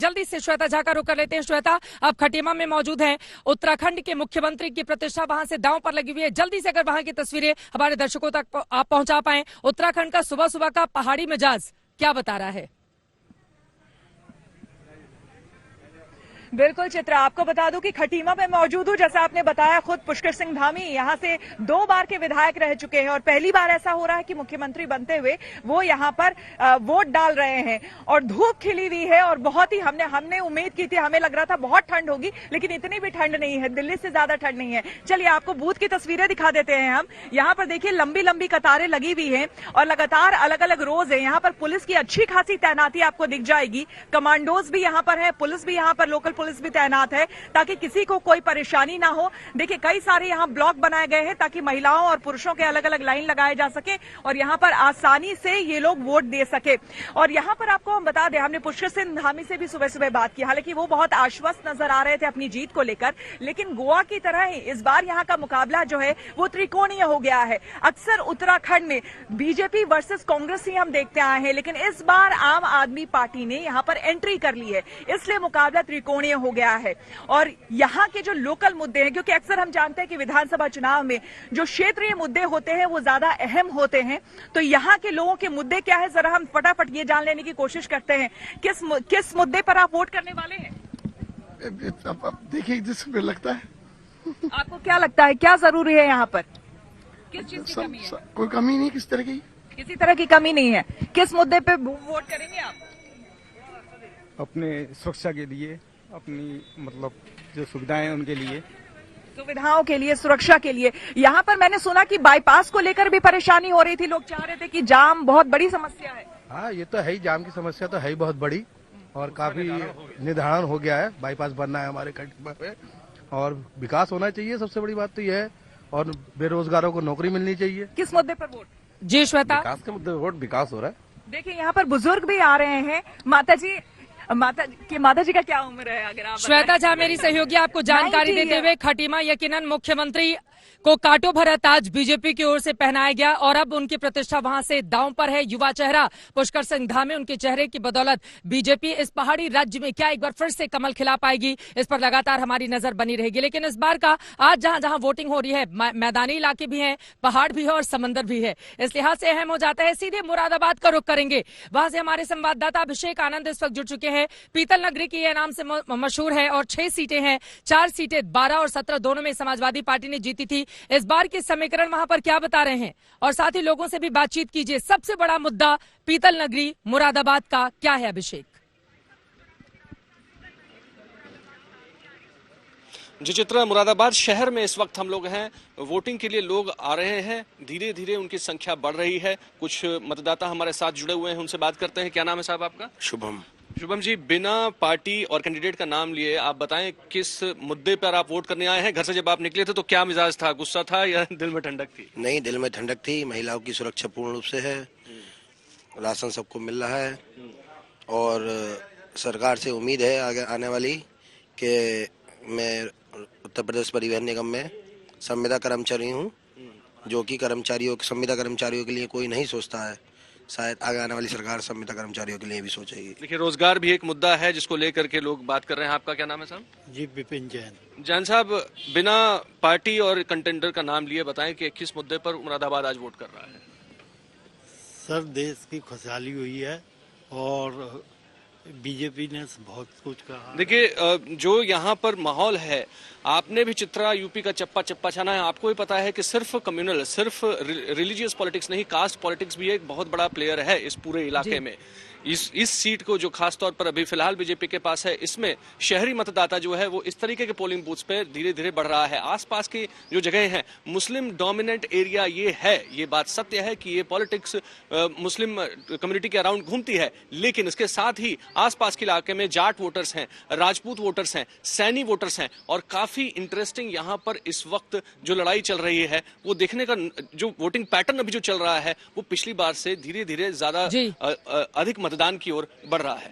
जल्दी से श्वेता झा का रुख कर लेते हैं। श्वेता, अब खटीमा में मौजूद हैं, उत्तराखंड के मुख्यमंत्री की प्रतिष्ठा वहां से दांव पर लगी हुई है। जल्दी से अगर वहां की तस्वीरें हमारे दर्शकों तक आप पहुंचा पाएं, उत्तराखंड का सुबह सुबह का पहाड़ी मिजाज क्या बता रहा है? बिल्कुल चित्रा, आपको बता दूं कि खटीमा में मौजूद हूं। जैसा आपने बताया, खुद पुष्कर सिंह धामी यहां से 2 बार के विधायक रह चुके हैं और पहली बार ऐसा हो रहा है कि मुख्यमंत्री बनते हुए वो यहां पर वोट डाल रहे हैं और धूप खिली हुई है और बहुत ही हमने उम्मीद की थी, हमें लग रहा था बहुत ठंड होगी, लेकिन इतनी भी ठंड नहीं है, दिल्ली से ज्यादा ठंड नहीं है। चलिए आपको बूथ की तस्वीरें दिखा देते हैं हम। यहाँ पर देखिए लंबी लंबी कतारें लगी हुई है और लगातार अलग अलग रोज है। यहाँ पर पुलिस की अच्छी खासी तैनाती आपको दिख जाएगी, कमांडोज भी यहाँ पर है, पुलिस भी यहाँ पर, लोकल पुलिस भी तैनात है ताकि किसी को कोई परेशानी ना हो। देखिए कई सारे यहाँ ब्लॉक बनाए गए हैं ताकि महिलाओं और पुरुषों के अलग अलग लाइन लगाए जा सके और यहाँ पर आसानी से ये लोग वोट दे सके। और यहाँ पर आपको हम बता दें, हमने पुष्कर सिंह धामी से भी सुबह सुबह बात की, हालांकि वो बहुत आश्वस्त नजर आ रहे थे अपनी जीत को लेकर, लेकिन गोवा की तरह ही इस बार यहाँ का मुकाबला जो है वो त्रिकोणीय हो गया है। अक्सर उत्तराखंड में बीजेपी वर्सेस कांग्रेस ही हम देखते आए हैं, लेकिन इस बार आम आदमी पार्टी ने यहाँ पर एंट्री कर ली है, इसलिए मुकाबला त्रिकोणीय हो गया है। और यहाँ के जो लोकल मुद्दे हैं, क्योंकि अक्सर हम जानते हैं कि विधानसभा चुनाव में जो क्षेत्रीय मुद्दे होते हैं वो ज्यादा अहम होते हैं, तो यहाँ के लोगों के मुद्दे क्या है, जरा हम फटाफट ये जान लेने की कोशिश करते हैं। किस मुद्दे पर आप वोट करने वाले हैं? अब देखिए जिसमें लगता है। आपको क्या लगता है क्या जरूरी है यहाँ पर? किस चीज की कमी है? कोई कमी नहीं, किस तरह की, किसी तरह की कमी नहीं है। किस मुद्दे पे वोट करेंगे आप? अपने सुरक्षा के लिए, अपनी मतलब जो सुविधाएं हैं उनके लिए, सुविधाओं के लिए, सुरक्षा के लिए। यहाँ पर मैंने सुना कि बाईपास को लेकर भी परेशानी हो रही थी, लोग चाह रहे थे कि जाम बहुत बड़ी समस्या है। हाँ, ये तो है ही, जाम की समस्या तो है ही बहुत बड़ी और काफी निर्धारण हो गया है। बाईपास बनना है हमारे खटीमा पे और विकास होना चाहिए, सबसे बड़ी बात तो यह है, और बेरोजगारों को नौकरी मिलनी चाहिए। किस मुद्दे पर वोट? जी श्वेता, विकास के मुद्दे पर वोट, विकास हो रहा है। देखिए यहाँ पर बुजुर्ग भी आ रहे हैं। माता जी का क्या उम्र है अगर आप? श्वेता झा मेरी सहयोगी आपको जानकारी देते हुए, खटीमा यकीनन मुख्यमंत्री को कांटों भरा ताज बीजेपी की ओर से पहनाया गया और अब उनकी प्रतिष्ठा वहां से दांव पर है। युवा चेहरा पुष्कर सिंह धामी, उनके चेहरे की बदौलत बीजेपी इस पहाड़ी राज्य में क्या एक बार फिर से कमल खिला पाएगी, इस पर लगातार हमारी नजर बनी रहेगी। लेकिन इस बार का आज जहां जहां वोटिंग हो रही है, मैदानी इलाके भी हैं, पहाड़ भी है और समंदर भी है, इस लिहाज से अहम हो जाता है। सीधे मुरादाबाद का रुख करेंगे, वहां से हमारे संवाददाता अभिषेक आनंद इस वक्त जुड़ चुके हैं। पीतल नगरी की यह नाम से मशहूर है और 6 सीटें हैं, 4 सीटें 12 और 17 दोनों में समाजवादी पार्टी ने जीती थी। इस बार के समीकरण वहां पर क्या बता रहे हैं और साथ ही लोगों से भी बातचीत कीजिए। सबसे बड़ा मुद्दा पीतल नगरी मुरादाबाद का क्या है अभिषेक? जी चित्रा, मुरादाबाद शहर में इस वक्त हम लोग हैं, वोटिंग के लिए लोग आ रहे हैं, धीरे धीरे उनकी संख्या बढ़ रही है। कुछ मतदाता हमारे साथ जुड़े हुए हैं, उनसे बात करते हैं। क्या नाम है साहब आपका? शुभम। शुभम जी, बिना पार्टी और कैंडिडेट का नाम लिए आप बताएं किस मुद्दे पर आप वोट करने आए हैं? घर से जब आप निकले थे तो क्या मिजाज था, गुस्सा था या दिल में ठंडक थी? नहीं, दिल में ठंडक थी। महिलाओं की सुरक्षा पूर्ण रूप से है, राशन सबको मिल रहा है और सरकार से उम्मीद है आगे आने वाली कि मैं उत्तर प्रदेश परिवहन निगम में संविदा कर्मचारी हूँ, जो कि संविदा कर्मचारियों के लिए कोई नहीं सोचता है। शायद आगे आने वाली सरकार संविदा कर्मचारियों के लिए भी सोचेगी। देखिए, रोजगार भी एक मुद्दा है जिसको लेकर के लोग बात कर रहे हैं। आपका क्या नाम है साहब? जी विपिन जैन। जैन साहब, बिना पार्टी और कंटेंडर का नाम लिए बताएं कि किस मुद्दे पर मुरादाबाद आज वोट कर रहा है? सर, देश की खुशहाली हुई है और बीजेपी ने बहुत कुछ कहा। देखिए, जो यहाँ पर माहौल है, आपने भी चित्रा यूपी का चप्पा चप्पा छाना है, आपको भी पता है कि सिर्फ कम्युनल, सिर्फ रिलीजियस पॉलिटिक्स नहीं, कास्ट पॉलिटिक्स भी एक बहुत बड़ा प्लेयर है इस पूरे इलाके में। इस सीट को जो खास तौर पर अभी फिलहाल बीजेपी के पास है, इसमें शहरी मतदाता जो है वो इस तरीके के पोलिंग बूथ्स पे धीरे धीरे बढ़ रहा है। आसपास की जो जगह हैं, मुस्लिम डोमिनेंट एरिया ये है, ये बात सत्य है कि ये पॉलिटिक्स मुस्लिम कम्युनिटी के अराउंड घूमती है, लेकिन इसके साथ ही आसपास के इलाके में जाट वोटर्स हैं, राजपूत वोटर्स हैं, सैनी वोटर्स हैं और काफी इंटरेस्टिंग यहाँ पर इस वक्त जो लड़ाई चल रही है वो देखने का, जो वोटिंग पैटर्न अभी जो चल रहा है वो पिछली बार से धीरे धीरे ज्यादा अधिक मतदान की ओर बढ़ रहा है।